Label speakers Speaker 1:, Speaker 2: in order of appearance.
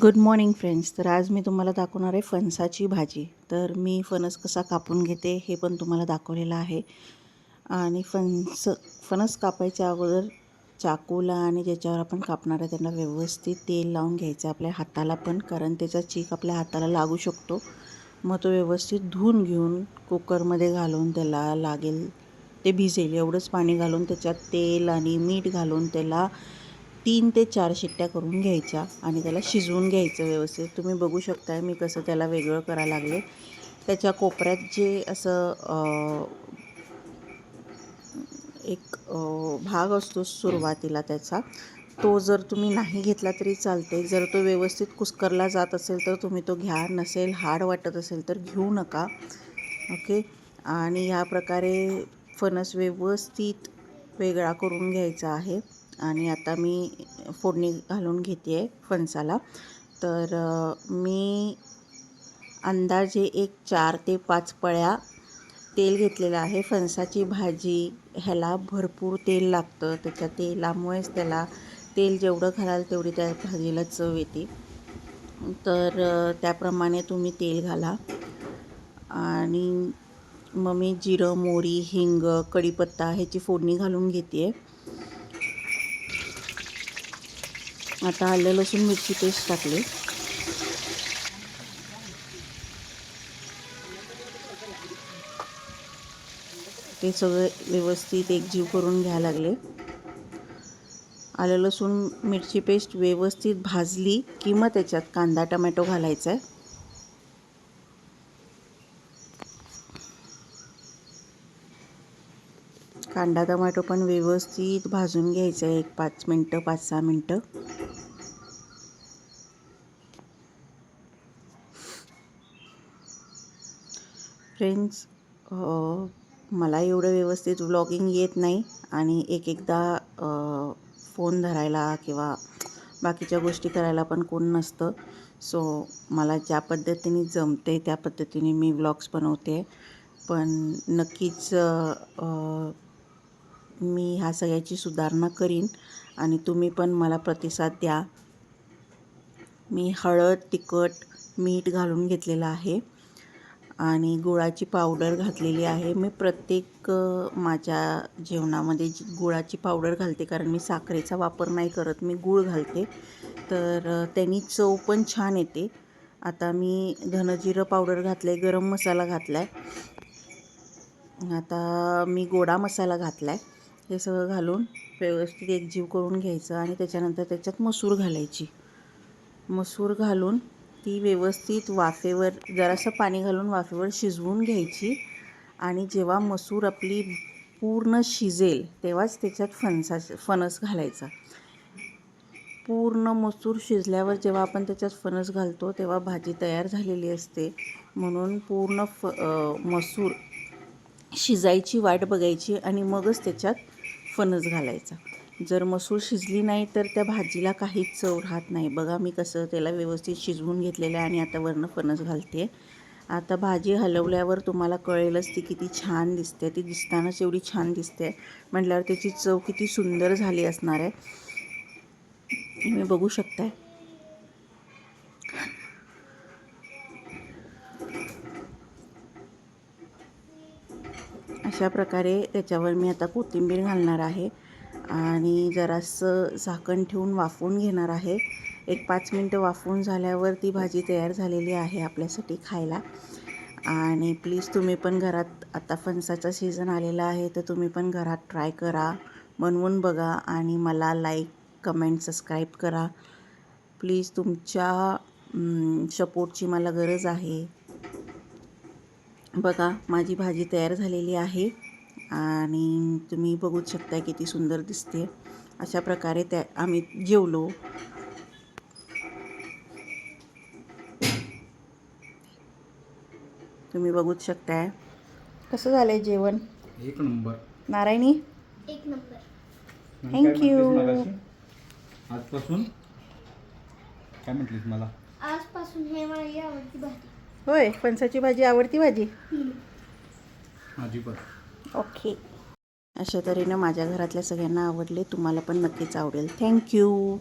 Speaker 1: Good morning friends. तर आज मी तुम्हाला दाखवणार आहे फणसाची भाजी. तर मी फणस कसा कापून घेते हे पण तुम्हाला दाखवलेलं आहे. आणि फणस कापायच्या अगोदर चाकूला आणि ज्याच्यावर आपण कापणार आहे त्यांना व्यवस्थित तेल लावून घ्यायचं आपल्या हाताला पण, कारण त्याचा चीक आपल्या हाताला लागू शकतो. मग तो व्यवस्थित धुवून घेऊन कुकरमध्ये घालून त्याला लागेल ते भिजेल एवढंच पाणी घालून त्याच्यात तेल आणि मीठ घालून त्याला 3 ते 4 शिट्ट्या करून घ्यायच्या आणि त्याला शिजवून घ्यायचं व्यवस्थित. तुम्ही बघू शकताय मी कसं त्याला वेगळं करायला लागले. त्याच्या कोपऱ्यात जे असं एक भाग असतो सुरुवातीला त्याचा, तो जर तुम्ही नाही घेतला तरी चालते. जर तो व्यवस्थित कुस्करला जात असेल तर तुम्ही तो घ्या, नसेल हार्ड वाटत असेल तर घेऊ नका. ओके. आणि ह्या प्रकारे फणस व्यवस्थित वेगळा करून घ्यायचा आहे. आणि आता मी फोडणी घालून घेते आहे फणसाला. तर मी अंदाजे एक 4 ते 5 पळ्या तेल घेतलेलं आहे. फणसाची भाजी ह्याला भरपूर तेल लागतं. त्याच्या तेलामुळेच त्याला तेल जेवढं घालाल तेवढी त्या भाजीला चव येते. तर त्याप्रमाणे तुम्ही तेल घाला. आणि मग मी जिरं, मोहरी, हिंग, कढीपत्ता ह्याची फोडणी घालून घेते आहे. आता आलं लसूण मिरची पेस्ट टाकली. ते सगळं व्यवस्थित एकजीव करून घ्यायला लागले. आलं लसूण मिरची पेस्ट व्यवस्थित भाजली की मग त्याच्यात कांदा टमॅटो घालायचा आहे. कांदा टमॅटो पण व्यवस्थित भाजून घ्यायचं आहे, एक 5 मिनटं 5-6 मिनटं. फ्रेंड्स, मला एवढं व्यवस्थित व्लॉगिंग येत नाही आणि एकदा फोन धरायला किंवा बाकीच्या गोष्टी करायला पण कोण नसतं. सो मला ज्या पद्धतीने जमते त्या पद्धतीने मी व्लॉग्स बनवते. पण नक्कीच मी ह्या सगळ्याची सुधारणा करीन आणि तुम्ही पण मला प्रतिसाद द्या. मी हळद, तिखट, मीठ घालून घेतलेलं आहे आणि गुळाची पावडर घातलेली आहे. मी प्रत्येक माझ्या जेवणामध्ये गुळाची पावडर घालते, कारण मी साखरेचा वापर नाही करत, मी गूळ घालते. तर त्यांनी चव पण छान येते. आता मी धनजिरं पावडर घातलं आहे, गरम मसाला घातला आहे, आता मी गोडा मसाला घातला आहे. हे सगळं घालून व्यवस्थित एकजीव करून घ्यायचं आणि त्याच्यानंतर त्याच्यात मसूर घालायची. मसूर घालून ती व्यवस्थित वाफेवर जरासं पाणी घालून वाफेवर शिजवून घ्यायची. आणि जेव्हा मसूर आपली पूर्ण शिजेल तेव्हाच त्याच्यात फणस घालायचा. पूर्ण मसूर शिजल्यावर जेव्हा आपण त्याच्यात फणस घालतो तेव्हा भाजी तयार झालेली असते. म्हणून पूर्ण मसूर शिजायची वाट बघायची आणि मगच त्याच्यात फणस घालायचा. जर मसूर शिजली नाही तर त्या भाजीला काहीच चव राहत नाही. बघा मी कसं त्याला व्यवस्थित शिजवून घेतलेलं आहे आणि आता वरनं फणस घालते. आता भाजी हलवल्यावर तुम्हाला कळेलच ती किती छान दिसते. ती दिसतानाच एवढी छान दिसते म्हटल्यावर त्याची चव किती सुंदर झाली असणार आहे, तुम्ही बघू शकताय. अशा प्रकारे त्याच्यावर मी आता कोथिंबीर घालणार आहे आणि जरासं झाकण ठेवून वाफवून घेणार आहे. एक 5 मिनटं वाफवून झाल्यावर ती भाजी तयार झालेली आहे आपल्यासाठी खायला. आणि प्लीज तुम्ही पण घरात, आता फणसाचा सीझन आलेला आहे तर तुम्ही पण घरात ट्राय करा, बनवून बघा आणि मला लाईक, कमेंट, सबस्क्राईब करा. प्लीज तुमच्या सपोर्टची मला गरज आहे. बघा माझी भाजी तयार झालेली आहे आणि तुम्ही बघूच शकता किती सुंदर दिसते. अशा प्रकारे आम्ही जेवलो. तुम्ही बघूच शकताय कसं झालंय जेवण.
Speaker 2: एक नंबर.
Speaker 1: नारायणी,
Speaker 3: एक नंबर.
Speaker 1: थँक्यू.
Speaker 2: आजपासून काय म्हटलीस मला?
Speaker 3: आजपासून हे माझी आवडती भाजी.
Speaker 1: होय, फणसाची भाजी आवडती भाजी.
Speaker 2: माझी पण.
Speaker 1: ओके. अशा तऱ्हेनं माझ्या घरातल्या सगळ्यांना आवडले, तुम्हाला पण नक्कीच आवडेल. थँक्यू.